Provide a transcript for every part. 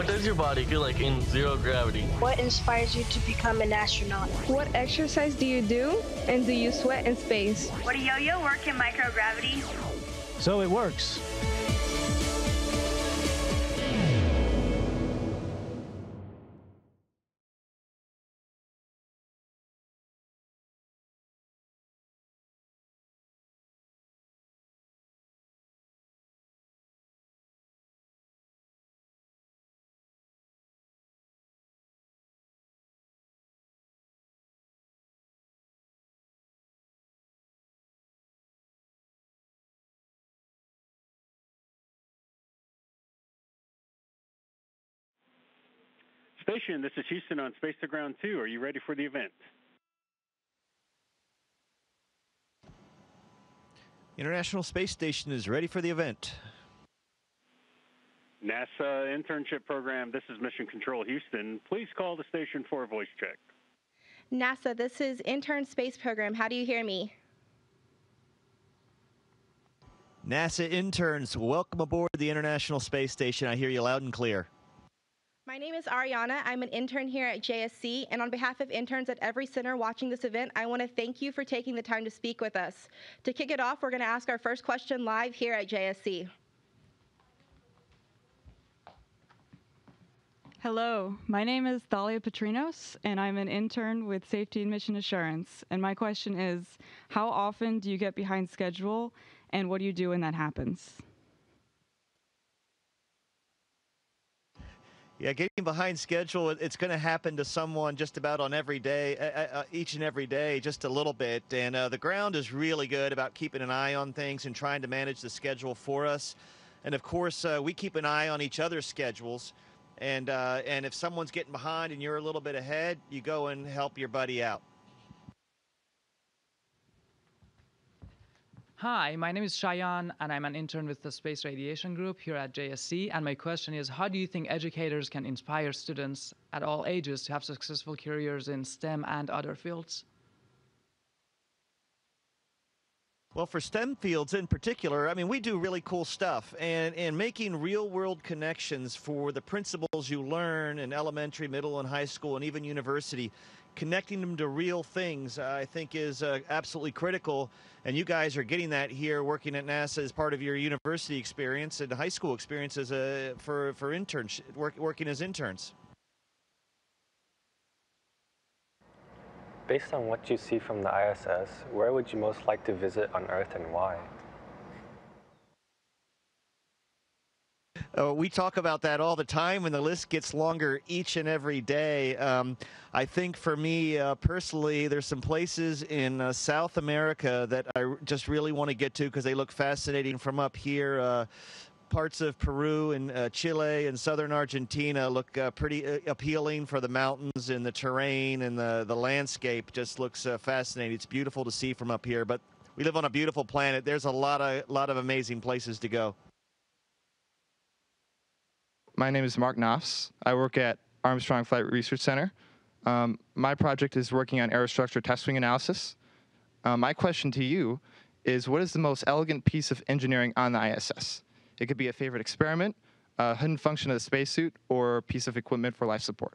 What does your body feel like in zero gravity? What inspires you to become an astronaut? What exercise do you do, and do you sweat in space? Would a yo-yo work in microgravity? So it works. Station, this is Houston on Space to Ground 2. Are you ready for the event? International Space Station is ready for the event. NASA Internship Program, this is Mission Control Houston. Please call the station for a voice check. NASA, this is Intern Space Program. How do you hear me? NASA interns, welcome aboard the International Space Station. I hear you loud and clear. My name is Ariana. I'm an intern here at JSC, and on behalf of interns at every center watching this event, I want to thank you for taking the time to speak with us. To kick it off, we're going to ask our first question live here at JSC. Hello, my name is Thalia Petrinos, and I'm an intern with Safety and Mission Assurance. And my question is, how often do you get behind schedule, and what do you do when that happens? Yeah, getting behind schedule, it's going to happen to someone just about on every day, each and every day, just a little bit. And the ground is really good about keeping an eye on things and trying to manage the schedule for us. And of course, we keep an eye on each other's schedules. And if someone's getting behind and you're a little bit ahead, you go and help your buddy out. Hi, my name is Shayan, and I'm an intern with the Space Radiation Group here at JSC. And my question is, how do you think educators can inspire students at all ages to have successful careers in STEM and other fields? Well, for STEM fields in particular, I mean, we do really cool stuff, and making real-world connections for the principles you learn in elementary, middle, and high school, and even university, connecting them to real things, I think is absolutely critical. And you guys are getting that here working at NASA as part of your university experience and high school experience as for interns, working as interns. Based on what you see from the ISS, where would you most like to visit on Earth and why? We talk about that all the time, and the list gets longer each and every day. I think for me personally, there's some places in South America that I just really want to get to because they look fascinating from up here. Parts of Peru and Chile and southern Argentina look pretty appealing for the mountains and the terrain, and the landscape just looks fascinating. It's beautiful to see from up here, but we live on a beautiful planet. There's a lot of amazing places to go. My name is Mark Knopfs. I work at Armstrong Flight Research Center. My project is working on aerostructure test wing analysis. My question to you is, what is the most elegant piece of engineering on the ISS? It could be a favorite experiment, a hidden function of the spacesuit, or a piece of equipment for life support.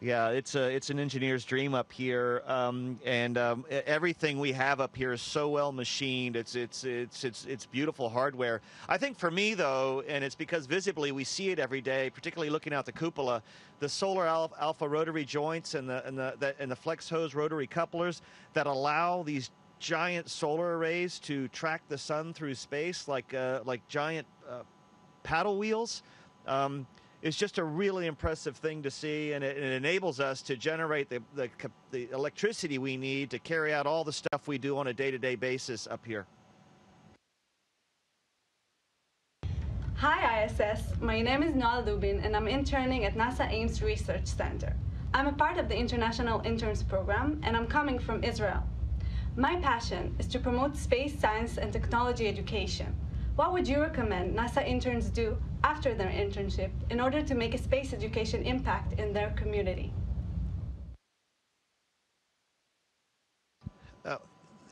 Yeah, it's an engineer's dream up here, and everything we have up here is so well machined. It's beautiful hardware. I think for me though, and it's because visibly we see it every day, particularly looking out the cupola, the solar alpha rotary joints and the flex hose rotary couplers that allow these giant solar arrays to track the sun through space like giant paddle wheels. It's just a really impressive thing to see, and it enables us to generate the electricity we need to carry out all the stuff we do on a day-to-day basis up here. Hi ISS, my name is Noah Lubin, and I'm interning at NASA Ames Research Center. I'm a part of the International Interns Program, and I'm coming from Israel. My passion is to promote space science and technology education. What would you recommend NASA interns do after their internship in order to make a space education impact in their community?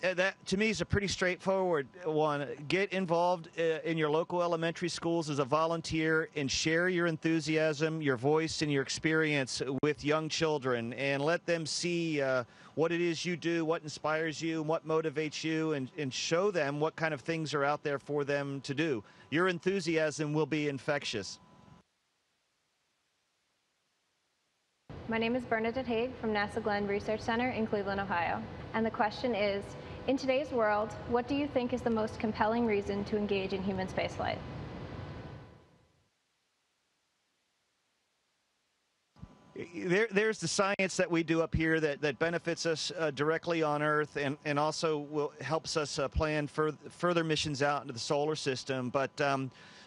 that to me is a pretty straightforward one. Get involved in your local elementary schools as a volunteer and share your enthusiasm, your voice, and your experience with young children, and let them see what it is you do, what inspires you, and what motivates you, and show them what kind of things are out there for them to do. Your enthusiasm will be infectious. My name is Bernade from NASA Glenn Research Center in Cleveland, Ohio. And the question is, in today's world, what do you think is the most compelling reason to engage in human spaceflight? There's the science that we do up here that benefits us directly on Earth and also helps us plan further missions out into the solar system. But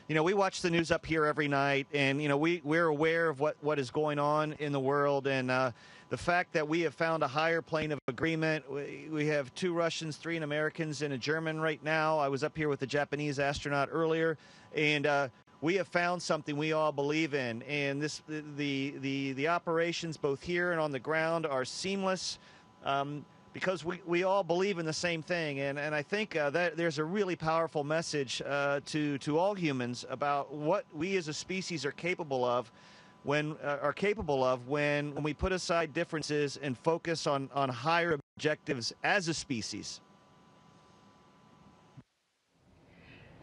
you know, we watch the news up here every night, and you know, we're aware of what is going on in the world, and the fact that we have found a higher plane of agreement. We have 2 Russians, 3 Americans, and a German right now. I was up here with a Japanese astronaut earlier, and we have found something we all believe in, and the operations both here and on the ground are seamless. Because we all believe in the same thing, and I think that there's a really powerful message to all humans about what we as a species are capable of when we put aside differences and focus on higher objectives as a species.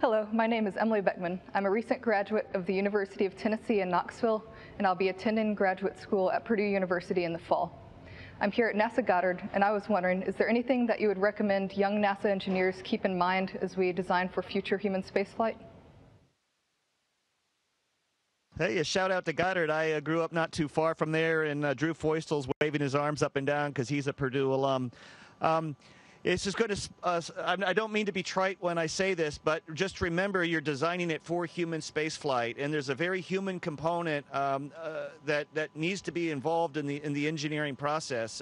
Hello, my name is Emily Beckman. I'm a recent graduate of the University of Tennessee in Knoxville, and I'll be attending graduate school at Purdue University in the fall. I'm here at NASA Goddard, and I was wondering, is there anything that you would recommend young NASA engineers keep in mind as we design for future human spaceflight? Hey, a shout out to Goddard. I grew up not too far from there, and Drew Feustel's waving his arms up and down because he's a Purdue alum. It's just good to, I don't mean to be trite when I say this, but just remember you're designing it for human spaceflight, and there's a very human component that needs to be involved in the engineering process,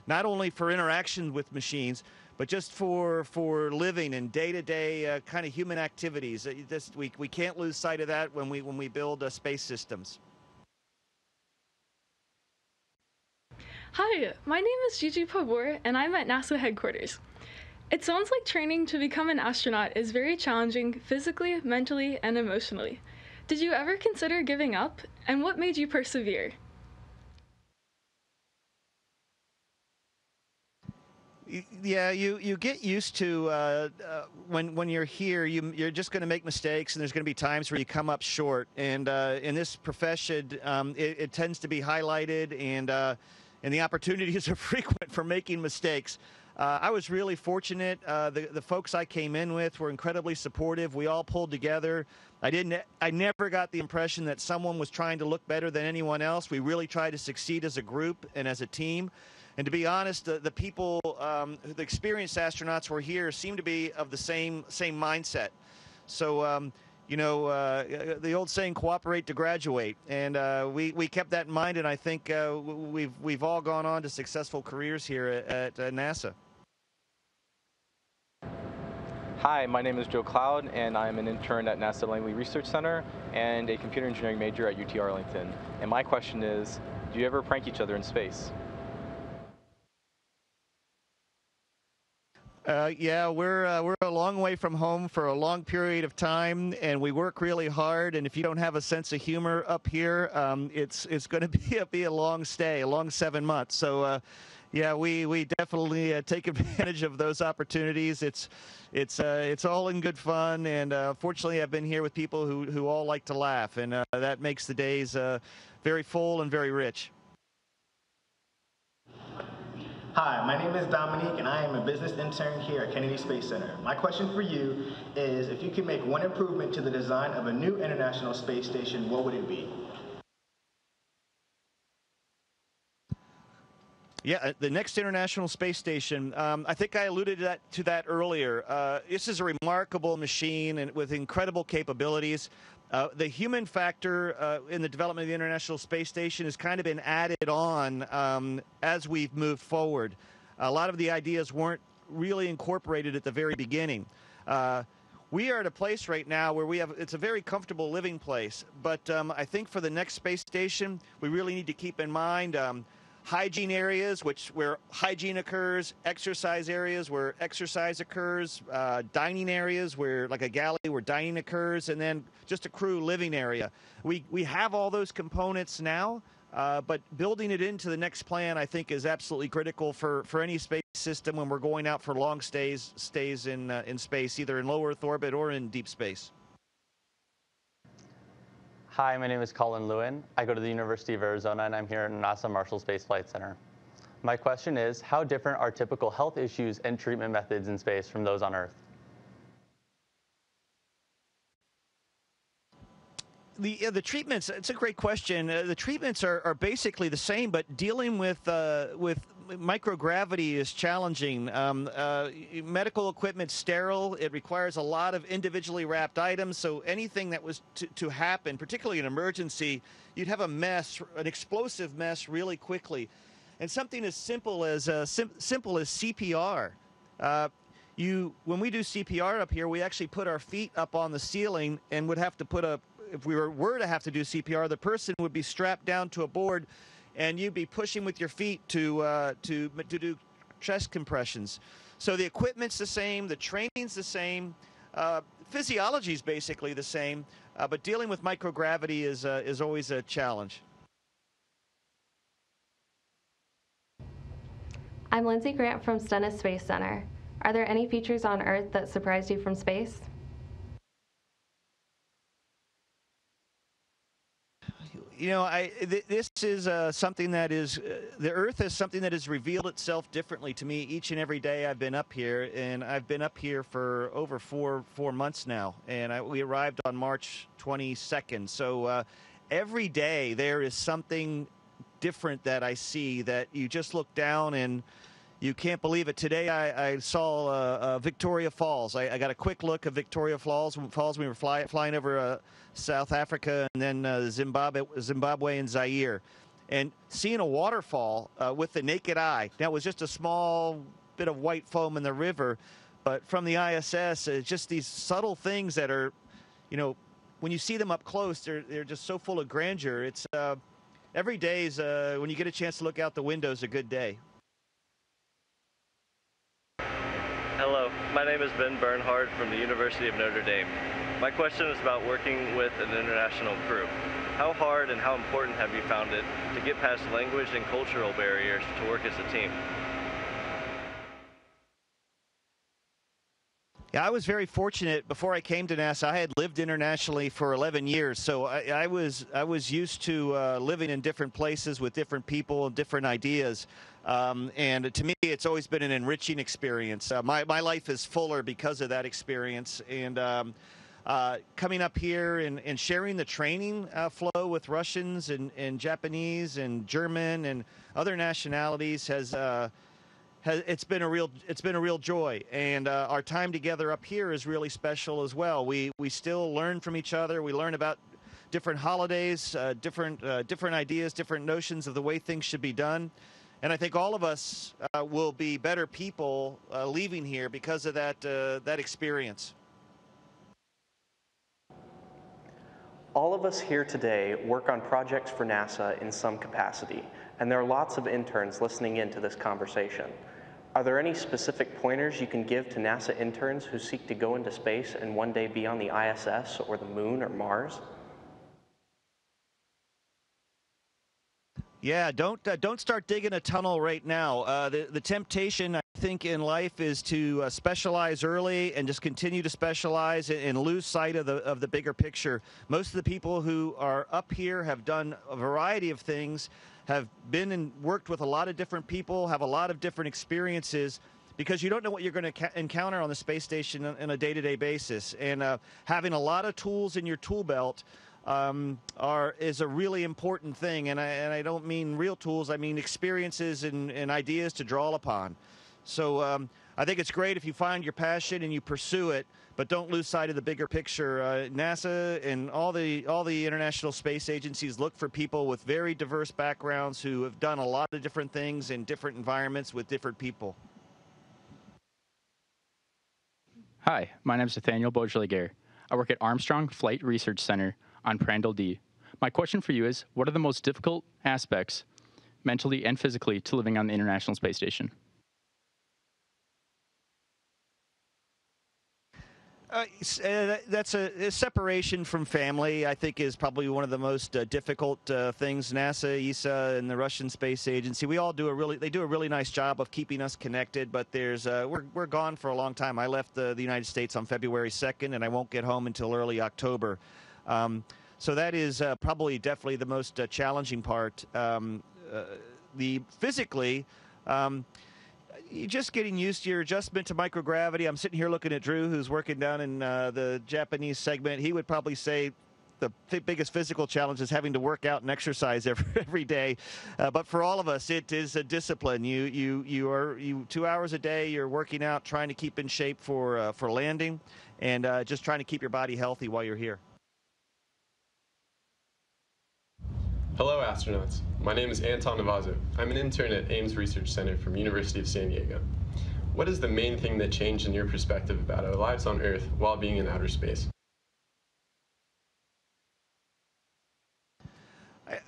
not only for interaction with machines, but just for living and day-to-day kind of human activities. We can't lose sight of that when we build space systems. Hi, my name is Gigi Pabor, and I'm at NASA headquarters. It sounds like training to become an astronaut is very challenging physically, mentally, and emotionally. Did you ever consider giving up, and what made you persevere? Yeah, you get used to when you're here, you're just going to make mistakes, and there's going to be times where you come up short. And in this profession, it tends to be highlighted, and the opportunities are frequent for making mistakes. I was really fortunate. The folks I came in with were incredibly supportive. We all pulled together. I never got the impression that someone was trying to look better than anyone else. We really tried to succeed as a group and as a team. And to be honest, the people, the experienced astronauts who were here seemed to be of the same mindset. So, you know, the old saying, cooperate to graduate. And we kept that in mind, and I think we've all gone on to successful careers here at NASA. Hi, my name is Joe Cloud, and I'm an intern at NASA Langley Research Center and a computer engineering major at UT Arlington. And my question is, do you ever prank each other in space? Yeah, we're a long way from home for a long period of time, and we work really hard. And if you don't have a sense of humor up here, it's going to be a long stay, a long 7 months. So, yeah, we definitely take advantage of those opportunities. It's all in good fun, and fortunately, I've been here with people who all like to laugh, and that makes the days very full and very rich. Hi, my name is Dominique, and I am a business intern here at Kennedy Space Center. My question for you is, if you could make one improvement to the design of a new International Space Station, what would it be? Yeah, the next International Space Station, I think I alluded to that earlier. This is a remarkable machine and with incredible capabilities. The human factor in the development of the International Space Station has kind of been added on as we've moved forward. A lot of the ideas weren't really incorporated at the very beginning. We are at a place right now where it's a very comfortable living place, but I think for the next space station, we really need to keep in mind hygiene areas, where hygiene occurs, exercise areas where exercise occurs, dining areas where, like a galley where dining occurs, and then just a crew living area. We have all those components now, but building it into the next plan, I think, is absolutely critical for any space system when we're going out for long stays in space, either in low Earth orbit or in deep space. Hi, my name is Colin Lewin. I go to the University of Arizona, and I'm here at NASA Marshall Space Flight Center. My question is, how different are typical health issues and treatment methods in space from those on Earth? The treatments, it's a great question. The treatments are basically the same, but dealing with microgravity is challenging. Medical equipment's sterile. It requires a lot of individually wrapped items, so anything that was to happen, particularly an emergency, you'd have a mess, an explosive mess really quickly. And something as simple as CPR. When we do CPR up here, we actually put our feet up on the ceiling and would have to put if we were to have to do CPR, the person would be strapped down to a board, and you'd be pushing with your feet to do chest compressions. So the equipment's the same, the training's the same, physiology's basically the same, but dealing with microgravity is always a challenge. I'm Lindsey Grant from Stennis Space Center. Are there any features on Earth that surprised you from space? You know, this is something that is, the Earth is something that has revealed itself differently to me each and every day I've been up here, and I've been up here for over four months now, and we arrived on March 22nd. So every day there is something different that I see that you just look down and you can't believe it. Today I saw Victoria Falls. I got a quick look of Victoria Falls. We were flying over South Africa and then Zimbabwe and Zaire. And seeing a waterfall with the naked eye. Now, it was just a small bit of white foam in the river, but from the ISS, just these subtle things that are, you know, when you see them up close, they're just so full of grandeur. It's every day is, when you get a chance to look out the window, is a good day. Hello, my name is Bernhard from the University of Notre Dame. My question is about working with an international crew. How hard and how important have you found it to get past language and cultural barriers to work as a team? Yeah, I was very fortunate. Before I came to NASA, I had lived internationally for 11 years, so I was used to living in different places with different people and different ideas. And to me, it's always been an enriching experience. My life is fuller because of that experience. And coming up here and sharing the training flow with Russians and Japanese and German and other nationalities it's been a real joy. And our time together up here is really special as well. We still learn from each other. We learn about different holidays, different ideas, different notions of the way things should be done. And I think all of us will be better people leaving here because of that experience. All of us here today work on projects for NASA in some capacity, and there are lots of interns listening in to this conversation. Are there any specific pointers you can give to NASA interns who seek to go into space and one day be on the ISS or the Moon or Mars? Yeah, don't start digging a tunnel right now. The temptation, I think, in life is to specialize early and just continue to specialize and lose sight of the bigger picture. Most of the people who are up here have done a variety of things, have been and worked with a lot of different people, have a lot of different experiences, because you don't know what you're going to encounter on the space station on a day-to-day basis. And having a lot of tools in your tool belt is a really important thing, and I don't mean real tools, I mean experiences and ideas to draw upon. So I think it's great if you find your passion and you pursue it, but don't lose sight of the bigger picture. NASA and all the international space agencies look for people with very diverse backgrounds who have done a lot of different things in different environments with different people. Hi, my name is Nathaniel Bujolaigir. I work at Armstrong Flight Research Center on Prandtl D. My question for you is, what are the most difficult aspects mentally and physically, to living on the International Space Station? That's a separation from family, I think, is probably one of the most difficult things. NASA, ESA, and the Russian Space Agency, they do a really nice job of keeping us connected, but we're gone for a long time. I left the United States on February 2nd, and I won't get home until early October. So that is definitely the most challenging part. Physically, you're just getting used to your adjustment to microgravity. I'm sitting here looking at Drew, who's working down in the Japanese segment. He would probably say the biggest physical challenge is having to work out and exercise every day. But for all of us, it is a discipline. You 2 hours a day, you're working out, trying to keep in shape for landing, and just trying to keep your body healthy while you're here. Hello, astronauts. My name is Anton Navazu. I'm an intern at Ames Research Center from University of San Diego. What is the main thing that changed in your perspective about our lives on Earth while being in outer space?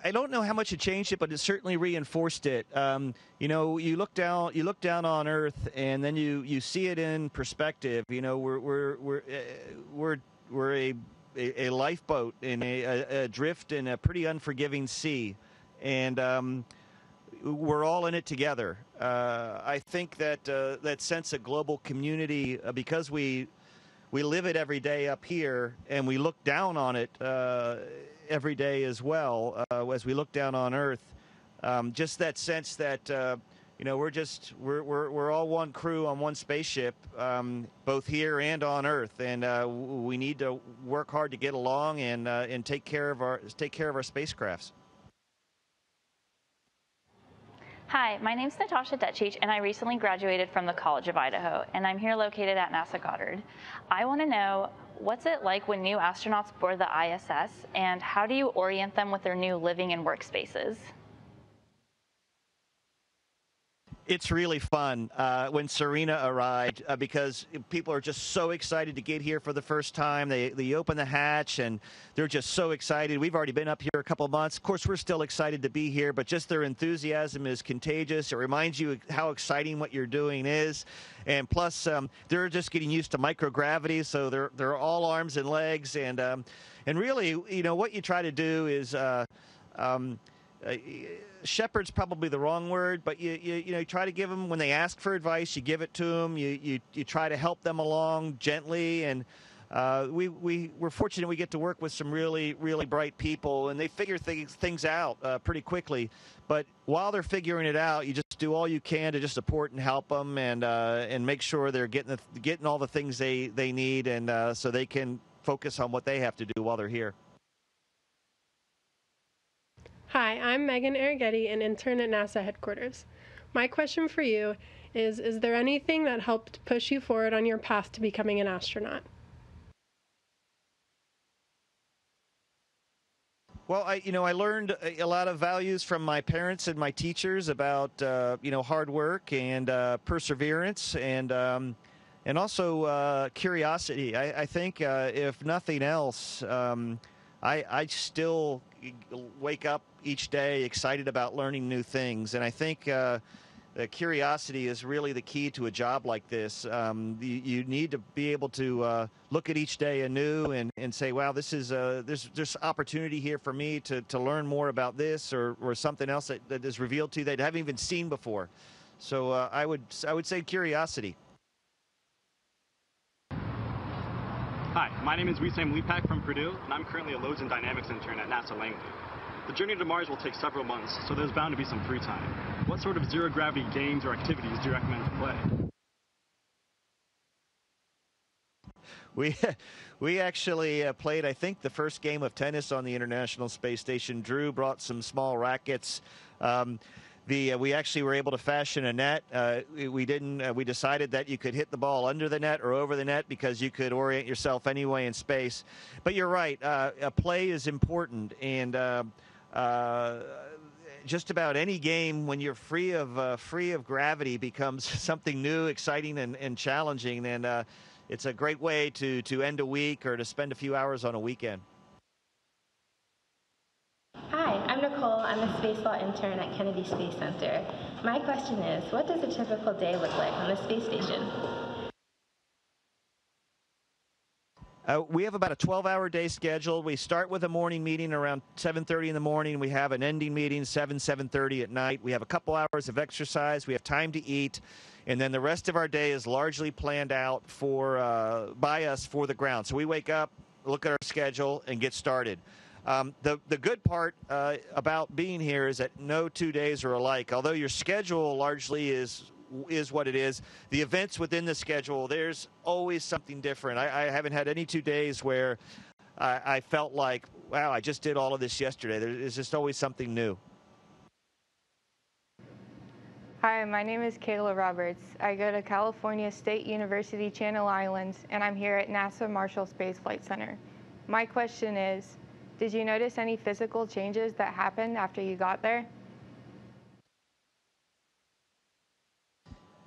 I don't know how much it changed it, but it certainly reinforced it. You know, you look down on Earth, and then you see it in perspective. You know, we're a lifeboat in adrift in a pretty unforgiving sea, and we're all in it together. I think that that sense of global community, because we live it every day up here, and we look down on it every day as well, as we look down on Earth. Just that sense that you know, we're all one crew on one spaceship, both here and on Earth, and we need to work hard to get along and take care of our spacecrafts. Hi, my name's Natasha Dutchie, and I recently graduated from the College of Idaho, and I'm here located at NASA Goddard. I want to know, what's it like when new astronauts board the ISS, and how do you orient them with their new living and workspaces? It's really fun when Serena arrived because people are just so excited to get here for the first time. They open the hatch and they're just so excited. We've already been up here a couple of months. Of course, we're still excited to be here, but just their enthusiasm is contagious. It reminds you how exciting what you're doing is. And plus, they're just getting used to microgravity, so they're all arms and legs. And really, you know, what you try to do is shepherd's probably the wrong word, but you try to give them, when they ask for advice, you give it to them. You try to help them along gently, and we're fortunate we get to work with some really bright people, and they figure things out pretty quickly. But while they're figuring it out, you just do all you can to just support and help them, and make sure they're getting all the things they need, and so they can focus on what they have to do while they're here. Hi, I'm Megan Eighetti, an intern at NASA headquarters. My question for you is there anything that helped push you forward on your path to becoming an astronaut? Well, I learned a lot of values from my parents and my teachers about hard work and perseverance and also curiosity. I think if nothing else, I still wake up each day excited about learning new things, and I think the curiosity is really the key to a job like this. You need to be able to look at each day anew and say, wow, this is there's opportunity here for me to learn more about this or something else that is revealed to you that I haven't even seen before. So I would say curiosity. Hi, my name is Wissam Lipak from Purdue, and I'm currently a Loads and Dynamics intern at NASA Langley. The journey to Mars will take several months, so there's bound to be some free time. What sort of zero-gravity games or activities do you recommend to play? We actually played, I think, the first game of tennis on the International Space Station. Drew brought some small rackets. We actually were able to fashion a net. We decided that you could hit the ball under the net or over the net because you could orient yourself anyway in space. But you're right, play is important, and just about any game when you're free of gravity becomes something new, exciting, and challenging. And it's a great way to end a week or to spend a few hours on a weekend. Hi, I'm Nicole. Nicole. I'm a spaceball intern at Kennedy Space Center. My question is, what does a typical day look like on the space station? We have about a 12-hour day scheduled. We start with a morning meeting around 7:30 in the morning. We have an ending meeting 7:30 at night. We have a couple hours of exercise. We have time to eat. And then the rest of our day is largely planned out by us for the ground. So we wake up, look at our schedule, and get started. The good part about being here is that no 2 days are alike. Although your schedule largely is what it is, the events within the schedule, there's always something different. I haven't had any 2 days where I felt like, wow, I just did all of this yesterday. There's just always something new. Hi, my name is Kayla Roberts. I go to California State University Channel Islands, and I'm here at NASA Marshall Space Flight Center. My question is, did you notice any physical changes that happened after you got there?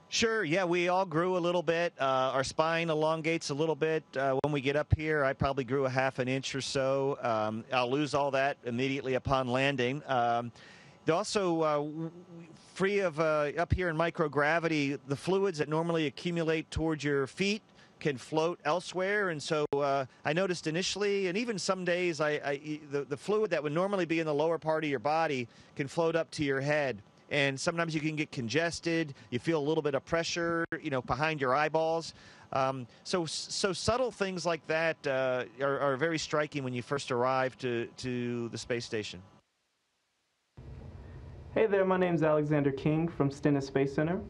Sure, yeah, we all grew a little bit. Our spine elongates a little bit. When we get up here, I probably grew a half an inch or so. I'll lose all that immediately upon landing. Also, free of up here in microgravity, the fluids that normally accumulate towards your feet can float elsewhere, and so I noticed initially, and even some days, the fluid that would normally be in the lower part of your body can float up to your head. And sometimes you can get congested. You feel a little bit of pressure, behind your eyeballs. So subtle things like that are very striking when you first arrive to the space station. Hey there, my name's Alexander King from Stennis Space Center.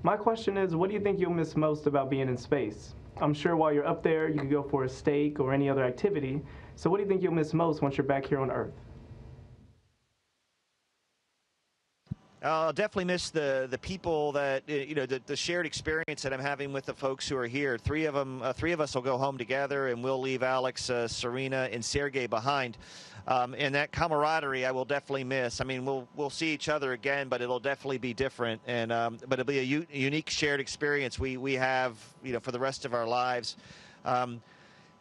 My question is, what do you think you'll miss most about being in space? I'm sure while you're up there, you could go for a steak or any other activity. So what do you think you'll miss most once you're back here on Earth? I'll definitely miss the people that, the shared experience that I'm having with the folks who are here. Three of us will go home together, and we'll leave Alex, Serena, and Sergey behind. And that camaraderie I will definitely miss. I mean, we'll see each other again, but it'll definitely be different. And but it'll be a unique shared experience we have, for the rest of our lives.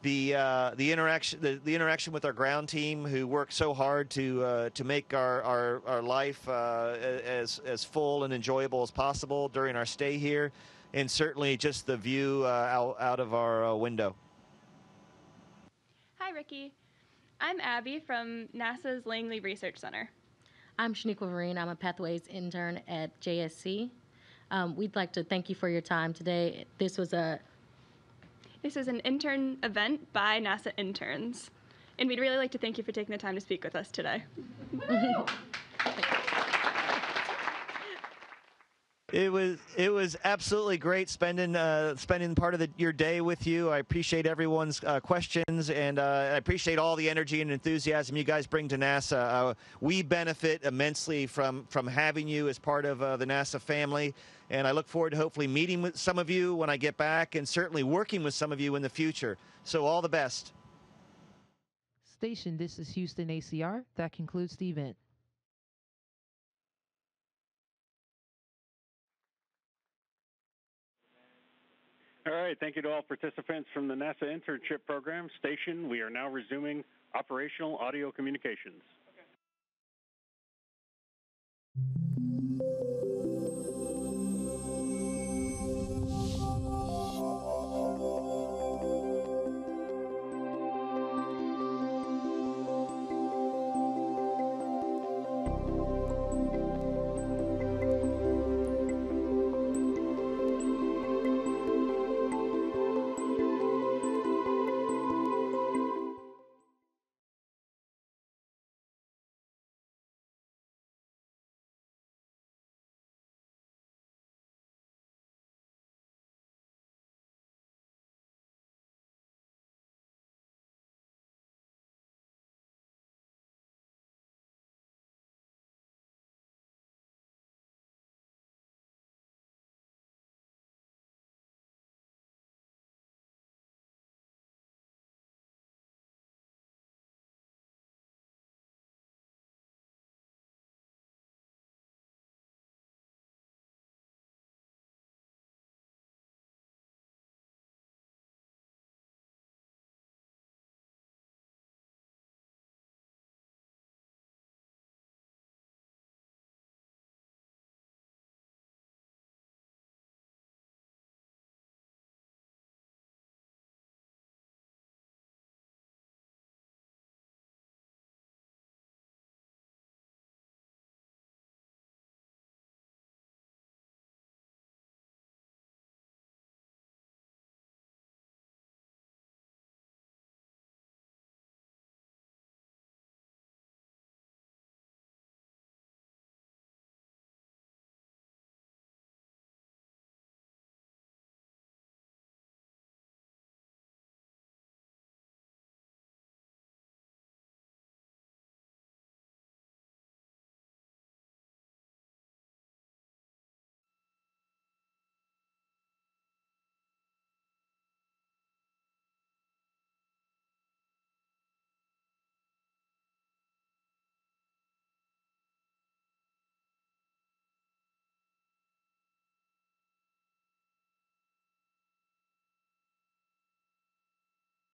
The interaction with our ground team, who work so hard to make our life as full and enjoyable as possible during our stay here, and certainly just the view out of our window. Hi, Ricky. I'm Abby from NASA's Langley Research Center. I'm Shaniqua Vereen. I'm a Pathways intern at JSC. We'd like to thank you for your time today. This was an intern event by NASA interns, and we'd really like to thank you for taking the time to speak with us today. It was absolutely great spending part of your day with you. I appreciate everyone's questions, and I appreciate all the energy and enthusiasm you guys bring to NASA. We benefit immensely from having you as part of the NASA family, and I look forward to hopefully meeting with some of you when I get back, and certainly working with some of you in the future. So all the best. Station, this is Houston ACR. That concludes the event. All right, thank you to all participants from the NASA Internship Program. Station, we are now resuming operational audio communications. Okay.